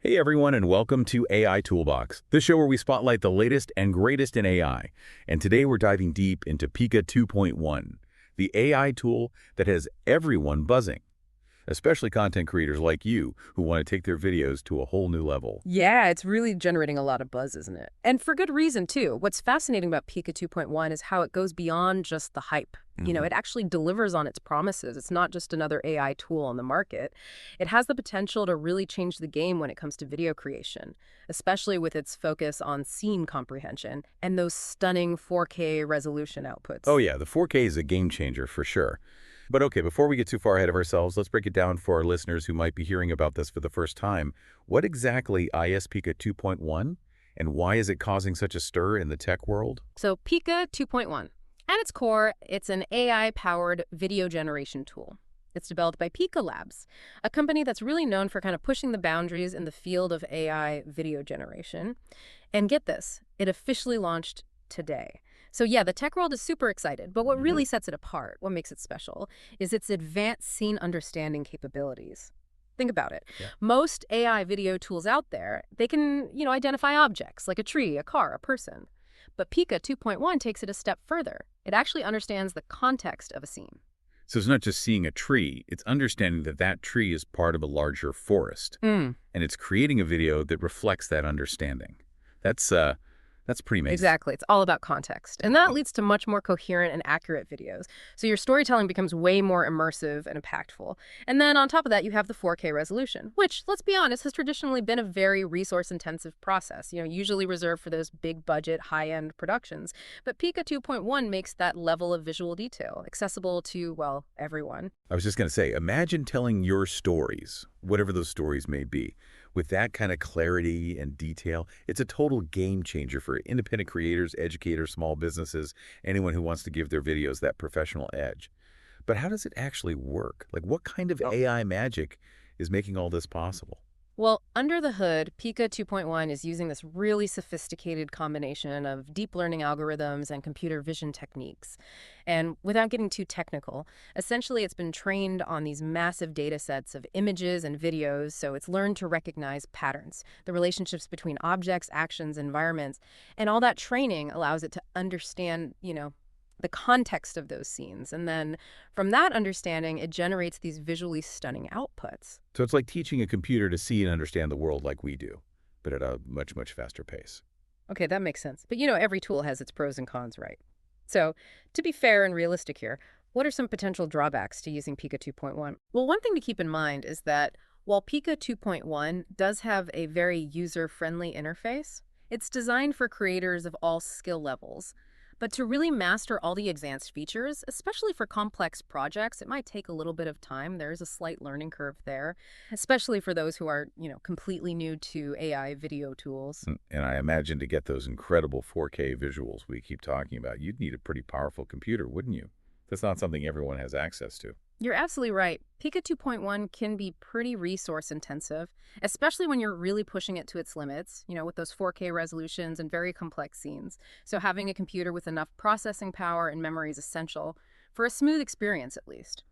Hey everyone, and welcome to AI ToolBox, the show where we spotlight the latest and greatest in AI. And today we're diving deep into Pika 2.1, the AI tool that has everyone buzzing, especially content creators like you who want to take their videos to a whole new level. Yeah, it's really generating a lot of buzz, isn't it? And for good reason, too. What's fascinating about Pika 2.1 is how it goes beyond just the hype. It actually delivers on its promises. It's not just another AI tool on the market. It has the potential to really change the game when it comes to video creation, especially with its focus on scene comprehension and those stunning 4K resolution Oh outputs. yeah, the 4K is a game changer for sure. But okay, before we get too far ahead of ourselves, let's break it down for our listeners who might be hearing about this for the first time. What exactly is Pika 2.1, and why is it causing such a stir in the tech world? So Pika 2.1. At its core, it's an AI-powered video generation tool. It's developed by Pika Labs, a company that's really known for kind of pushing the boundaries in the field of AI video generation. And get this, it officially launched today. So yeah, the tech world is super excited, but what really sets it apart, what makes it special, is its advanced scene understanding capabilities. Think about it. Yeah. Most AI video tools out there, they can, identify objects like a tree, a car, a person. But Pika 2.1 takes it a step further. It actually understands the context of a scene. So it's not just seeing a tree, it's understanding that that tree is part of a larger forest. Mm. And it's creating a video that reflects that understanding. That's pretty amazing. Exactly. It's all about context. And that leads to much more coherent and accurate videos. So your storytelling becomes way more immersive and impactful. And then on top of that, you have the 4K resolution, which, let's be honest, has traditionally been a very resource-intensive process, usually reserved for those big-budget, high-end productions. But Pika 2.1 makes that level of visual detail accessible to, well, everyone. I was just going to say, imagine telling your stories, whatever those stories may be, with that kind of clarity and detail. It's a total game changer for independent creators, educators, small businesses, anyone who wants to give their videos that professional edge. But how does it actually work? Like, what kind of AI magic is making all this possible? Well, under the hood, Pika 2.1 is using this really sophisticated combination of deep learning algorithms and computer vision techniques. And without getting too technical, essentially it's been trained on these massive data sets of images and videos, so it's learned to recognize patterns, the relationships between objects, actions, environments, and all that training allows it to understand, the context of those scenes. And then from that understanding, it generates these visually stunning outputs. So it's like teaching a computer to see and understand the world like we do, but at a much, much faster pace. Okay, that makes sense. But every tool has its pros and cons, right? So, to be fair and realistic here, what are some potential drawbacks to using Pika 2.1? Well, one thing to keep in mind is that while Pika 2.1 does have a very user-friendly interface, it's designed for creators of all skill levels. But to really master all the advanced features, especially for complex projects, it might take a little bit of time. There is a slight learning curve there, especially for those who are, completely new to AI video tools. And I imagine to get those incredible 4K visuals we keep talking about, you'd need a pretty powerful computer, wouldn't you? That's not something everyone has access to. You're absolutely right. Pika 2.1 can be pretty resource intensive, especially when you're really pushing it to its limits, with those 4K resolutions and very complex scenes. So having a computer with enough processing power and memory is essential for a smooth experience, at least.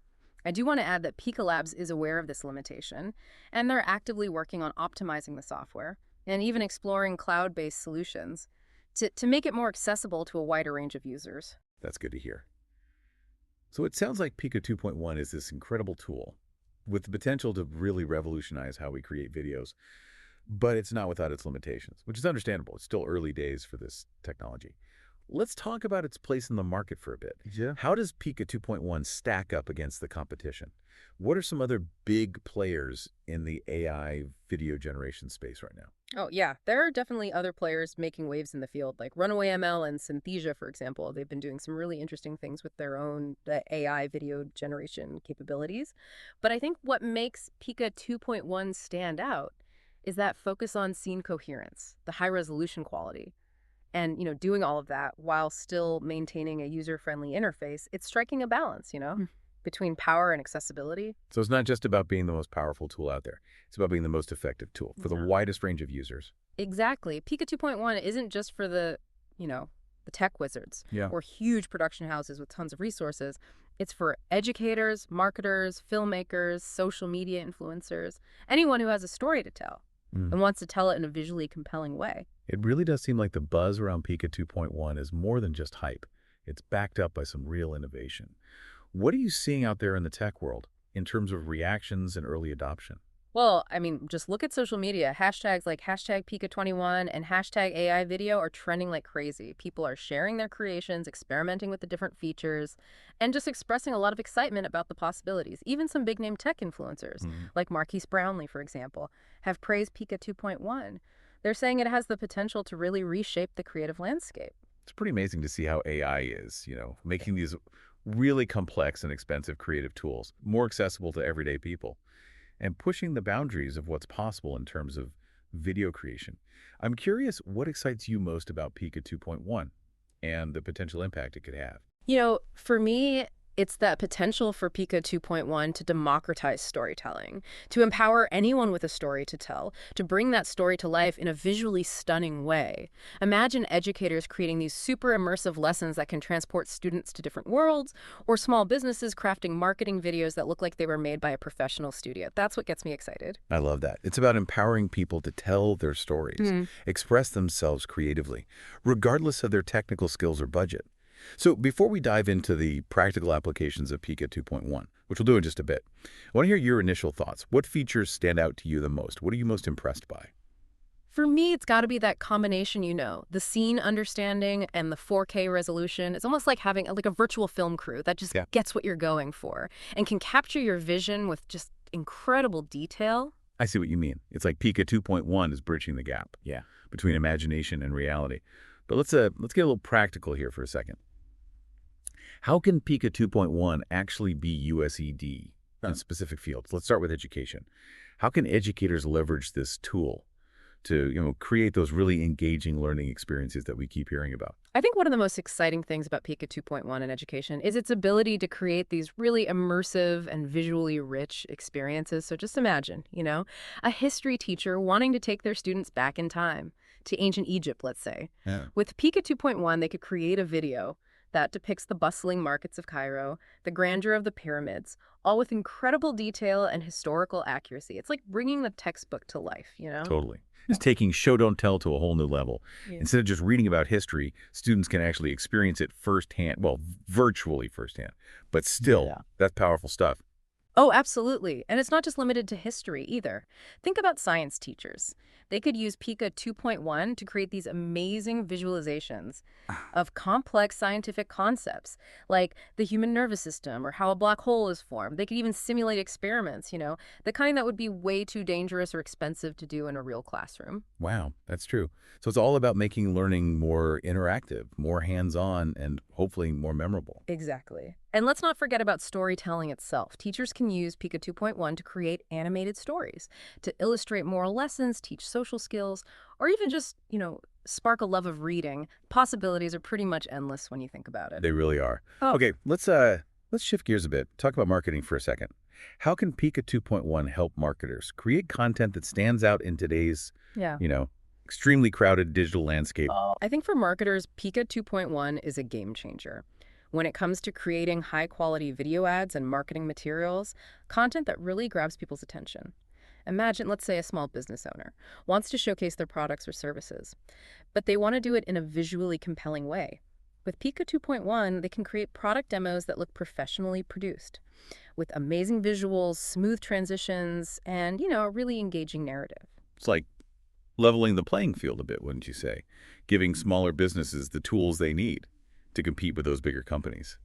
I do want to add that Pika Labs is aware of this limitation, and they're actively working on optimizing the software and even exploring cloud-based solutions to make it more accessible to a wider range of users. That's good to hear. So it sounds like Pika 2.1 is this incredible tool with the potential to really revolutionize how we create videos, but it's not without its limitations, which is understandable. It's still early days for this technology. Let's talk about its place in the market for a bit. Yeah. How does Pika 2.1 stack up against the competition? What are some other big players in the AI video generation space right now? Oh, yeah. There are definitely other players making waves in the field, like Runaway ML and Synthesia, for example. They've been doing some really interesting things with their own AI video generation capabilities. But I think what makes Pika 2.1 stand out is that focus on scene coherence, the high resolution quality. And, doing all of that while still maintaining a user-friendly interface, it's striking a balance, between power and accessibility. So it's not just about being the most powerful tool out there. It's about being the most effective tool for the widest range of users. Exactly. Pika 2.1 isn't just for the tech wizards or huge production houses with tons of resources. It's for educators, marketers, filmmakers, social media influencers, anyone who has a story to tell. Mm. and wants to tell it in a visually compelling way. It really does seem like the buzz around Pika 2.1 is more than just hype. It's backed up by some real innovation. What are you seeing out there in the tech world in terms of reactions and early adoption? Well, I mean, just look at social media. Hashtags like hashtag Pika 2.1 and hashtag AI video are trending like crazy. People are sharing their creations, experimenting with the different features, and just expressing a lot of excitement about the possibilities. Even some big name tech influencers, Mm. like Marquise Brownlee, for example, have praised Pika 2.1. They're saying it has the potential to really reshape the creative landscape. It's pretty amazing to see how AI is, making these really complex and expensive creative tools more accessible to everyday people and pushing the boundaries of what's possible in terms of video creation. I'm curious what excites you most about Pika 2.1 and the potential impact it could have. For me, it's that potential for Pika 2.1 to democratize storytelling, to empower anyone with a story to tell, to bring that story to life in a visually stunning way. Imagine educators creating these super immersive lessons that can transport students to different worlds, or small businesses crafting marketing videos that look like they were made by a professional studio. That's what gets me excited. I love that. It's about empowering people to tell their stories, Hmm. express themselves creatively, regardless of their technical skills or budget. So before we dive into the practical applications of Pika 2.1, which we'll do in just a bit, I want to hear your initial thoughts. What features stand out to you the most? What are you most impressed by? For me, it's got to be that combination, the scene understanding and the 4K resolution. It's almost like having like a virtual film crew that just Yeah, gets what you're going for and can capture your vision with just incredible detail. I see what you mean. It's like Pika 2.1 is bridging the gap, yeah, between imagination and reality. But let's get a little practical here for a second. How can Pika 2.1 actually be USED in specific fields? Let's start with education. How can educators leverage this tool to, create those really engaging learning experiences that we keep hearing about? I think one of the most exciting things about Pika 2.1 in education is its ability to create these really immersive and visually rich experiences. So just imagine, a history teacher wanting to take their students back in time to ancient Egypt, let's say. Yeah, With Pika 2.1, they could create a video that depicts the bustling markets of Cairo, the grandeur of the pyramids, all with incredible detail and historical accuracy. It's like bringing the textbook to life. totally. It's taking show don't tell to a whole new level. Yeah. Instead of just reading about history, students can actually experience it firsthand, well, virtually firsthand. But still, Yeah. that's powerful stuff. Oh, absolutely. And it's not just limited to history either. Think about science teachers. They could use Pika 2.1 to create these amazing visualizations of complex scientific concepts, like the human nervous system or how a black hole is formed. They could even simulate experiments, the kind that would be way too dangerous or expensive to do in a real classroom. Wow, that's true. So it's all about making learning more interactive, more hands-on, and hopefully more memorable. Exactly. And let's not forget about storytelling itself. Teachers can use Pika 2.1 to create animated stories, to illustrate moral lessons, teach social skills, or even just, spark a love of reading. Possibilities are pretty much endless when you think about it. They really are. Oh, Okay, let's shift gears a bit. Talk about marketing for a second. How can Pika 2.1 help marketers create content that stands out in today's, yeah. you know, extremely crowded digital landscape? I think for marketers, Pika 2.1 is a game changer. When it comes to creating high-quality video ads and marketing materials, content that really grabs people's attention. Imagine, let's say, a small business owner wants to showcase their products or services, but they want to do it in a visually compelling way. With Pika 2.1, they can create product demos that look professionally produced, with amazing visuals, smooth transitions, and, a really engaging narrative. It's like leveling the playing field a bit, wouldn't you say? Giving smaller businesses the tools they need to compete with those bigger companies,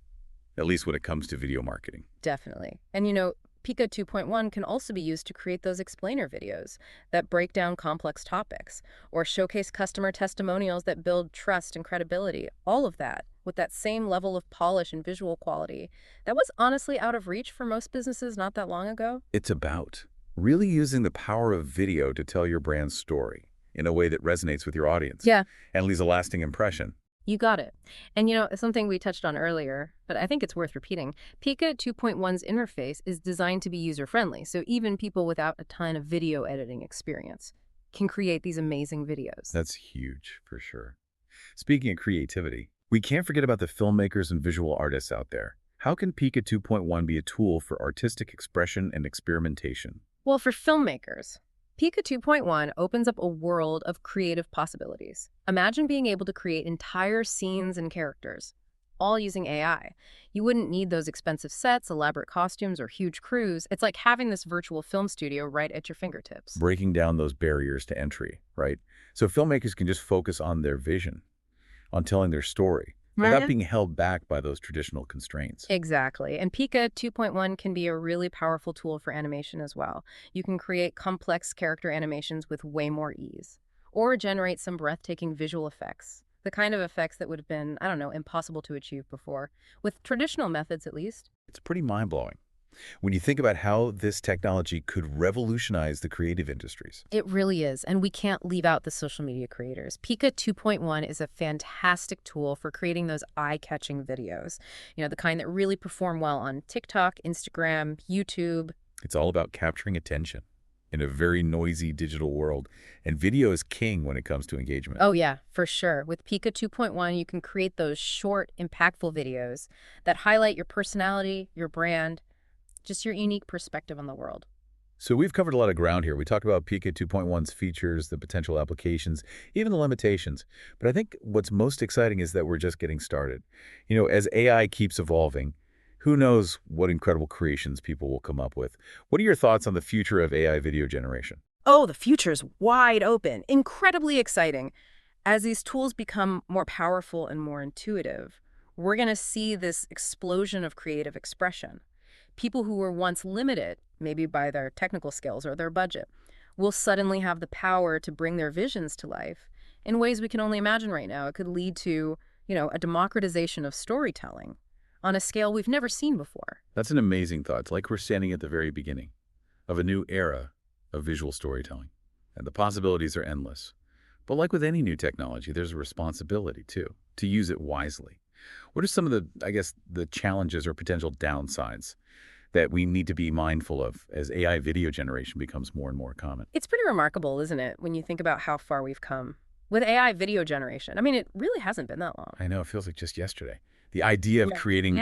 at least when it comes to video marketing. Definitely. And Pika 2.1 can also be used to create those explainer videos that break down complex topics or showcase customer testimonials that build trust and credibility. All of that with that same level of polish and visual quality that was honestly out of reach for most businesses not that long ago. It's about really using the power of video to tell your brand's story in a way that resonates with your audience Yeah. and leaves a lasting impression. You got it. And something we touched on earlier, but I think it's worth repeating, Pika 2.1's interface is designed to be user-friendly, so even people without a ton of video editing experience can create these amazing videos. That's huge, for sure. Speaking of creativity, we can't forget about the filmmakers and visual artists out there. How can Pika 2.1 be a tool for artistic expression and experimentation? Well, for filmmakers, Pika 2.1 opens up a world of creative possibilities. Imagine being able to create entire scenes and characters, all using AI. You wouldn't need those expensive sets, elaborate costumes, or huge crews. It's like having this virtual film studio right at your fingertips. Breaking down those barriers to entry, right? So filmmakers can just focus on their vision, on telling their story, without being held back by those traditional constraints. Exactly. And Pika 2.1 can be a really powerful tool for animation as well. You can create complex character animations with way more ease, or generate some breathtaking visual effects. The kind of effects that would have been, I don't know, impossible to achieve before, with traditional methods at least. It's pretty mind-blowing when you think about how this technology could revolutionize the creative industries. It really is, and we can't leave out the social media creators. Pika 2.1 is a fantastic tool for creating those eye-catching videos. The kind that really perform well on TikTok, Instagram, YouTube. It's all about capturing attention in a very noisy digital world, and video is king when it comes to engagement. Oh yeah, for sure. With Pika 2.1, you can create those short, impactful videos that highlight your personality, your brand, just your unique perspective on the world. So we've covered a lot of ground here. We talked about Pika 2.1's features, the potential applications, even the limitations. But I think what's most exciting is that we're just getting started. As AI keeps evolving, who knows what incredible creations people will come up with. What are your thoughts on the future of AI video generation? Oh, the future's wide open, incredibly exciting. As these tools become more powerful and more intuitive, we're going to see this explosion of creative expression. People who were once limited, maybe by their technical skills or their budget, will suddenly have the power to bring their visions to life in ways we can only imagine right now. It could lead to, a democratization of storytelling on a scale we've never seen before. That's an amazing thought. It's like we're standing at the very beginning of a new era of visual storytelling, and the possibilities are endless. But like with any new technology, there's a responsibility, too, to use it wisely. What are some of the challenges or potential downsides that we need to be mindful of as AI video generation becomes more and more common? It's pretty remarkable, isn't it, when you think about how far we've come with AI video generation? I mean, it really hasn't been that long. I know, it feels like just yesterday. The idea of creating,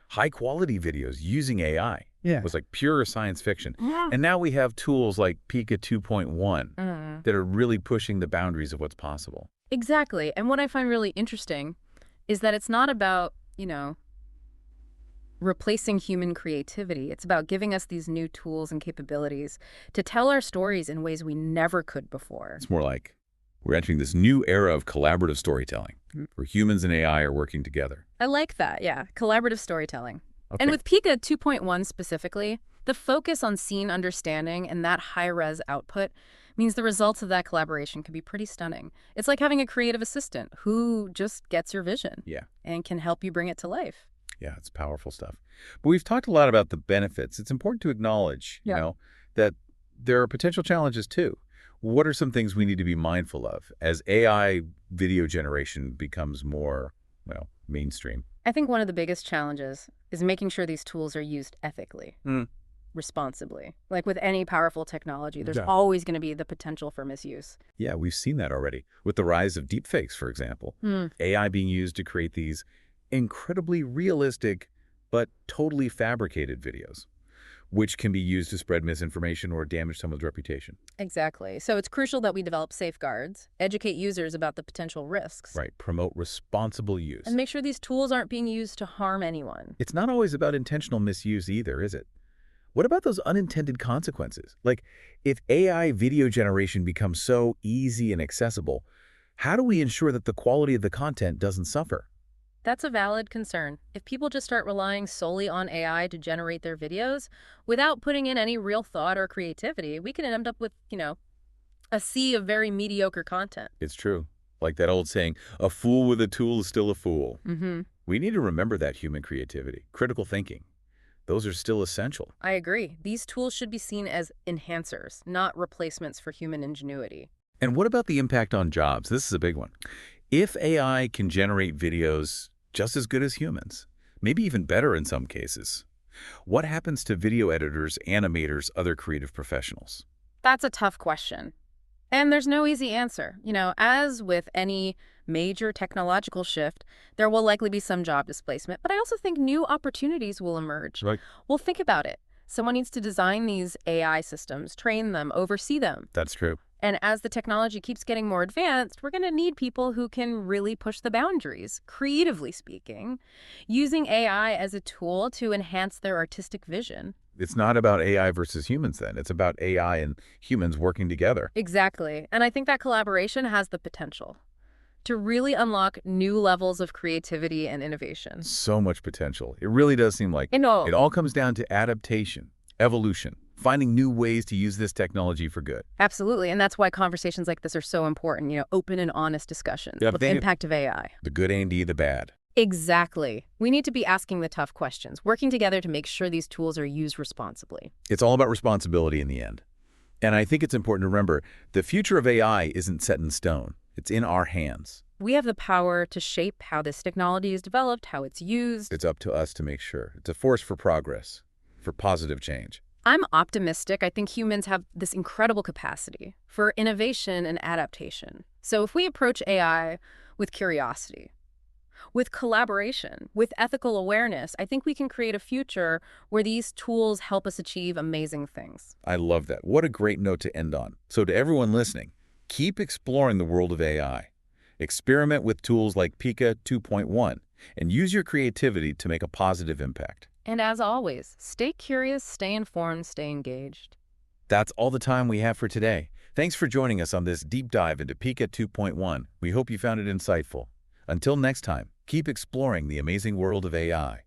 high-quality videos using AI was like pure science fiction. And now we have tools like Pika 2.1 that are really pushing the boundaries of what's possible. Exactly. And what I find really interesting is that it's not about, replacing human creativity. It's about giving us these new tools and capabilities to tell our stories in ways we never could before. It's more like we're entering this new era of collaborative storytelling, where humans and AI are working together. I like that, yeah. Collaborative storytelling. Okay. And with Pika 2.1 specifically, the focus on scene understanding and that high-res output means the results of that collaboration can be pretty stunning. It's like having a creative assistant who just gets your vision and can help you bring it to life. Yeah, it's powerful stuff. But we've talked a lot about the benefits. It's important to acknowledge, that there are potential challenges too. What are some things we need to be mindful of as AI video generation becomes more, mainstream? I think one of the biggest challenges is making sure these tools are used ethically, responsibly. Like with any powerful technology, there's always going to be the potential for misuse. Yeah, we've seen that already with the rise of deepfakes, for example. AI being used to create these incredibly realistic but totally fabricated videos, which can be used to spread misinformation or damage someone's reputation. Exactly. So it's crucial that we develop safeguards, educate users about the potential risks. Right. Promote responsible use. And make sure these tools aren't being used to harm anyone. It's not always about intentional misuse either, is it? What about those unintended consequences? Like, if AI video generation becomes so easy and accessible, how do we ensure that the quality of the content doesn't suffer? That's a valid concern. If people just start relying solely on AI to generate their videos without putting in any real thought or creativity, we can end up with, a sea of very mediocre content. It's true. Like that old saying, a fool with a tool is still a fool. We need to remember that human creativity, critical thinking. Those are still essential. I agree. These tools should be seen as enhancers, not replacements for human ingenuity. And what about the impact on jobs? This is a big one. If AI can generate videos just as good as humans, maybe even better in some cases, what happens to video editors, animators, other creative professionals? That's a tough question. And there's no easy answer. As with any major technological shift, there will likely be some job displacement, but I also think new opportunities will emerge. Right. Well, think about it. Someone needs to design these AI systems, train them, oversee them. That's true. And as the technology keeps getting more advanced, we're going to need people who can really push the boundaries, creatively speaking, using AI as a tool to enhance their artistic vision. It's not about AI versus humans then. It's about AI and humans working together. Exactly. And I think that collaboration has the potential to really unlock new levels of creativity and innovation. So much potential. It really does seem like You know, it all comes down to adaptation, evolution, finding new ways to use this technology for good. absolutely. And that's why conversations like this are so important, open and honest discussions Yeah, with the impact of AI. The good and the bad. Exactly. We need to be asking the tough questions, working together to make sure these tools are used responsibly. It's all about responsibility in the end. And I think it's important to remember, the future of AI isn't set in stone. It's in our hands. We have the power to shape how this technology is developed, how it's used. It's up to us to make sure. It's a force for progress, for positive change. I'm optimistic. I think humans have this incredible capacity for innovation and adaptation. So if we approach AI with curiosity, with collaboration, with ethical awareness, I think we can create a future where these tools help us achieve amazing things. I love that. What a great note to end on. So to everyone listening, keep exploring the world of AI. Experiment with tools like Pika 2.1 and use your creativity to make a positive impact. And as always, stay curious, stay informed, stay engaged. That's all the time we have for today. Thanks for joining us on this deep dive into Pika 2.1. We hope you found it insightful. Until next time, keep exploring the amazing world of AI.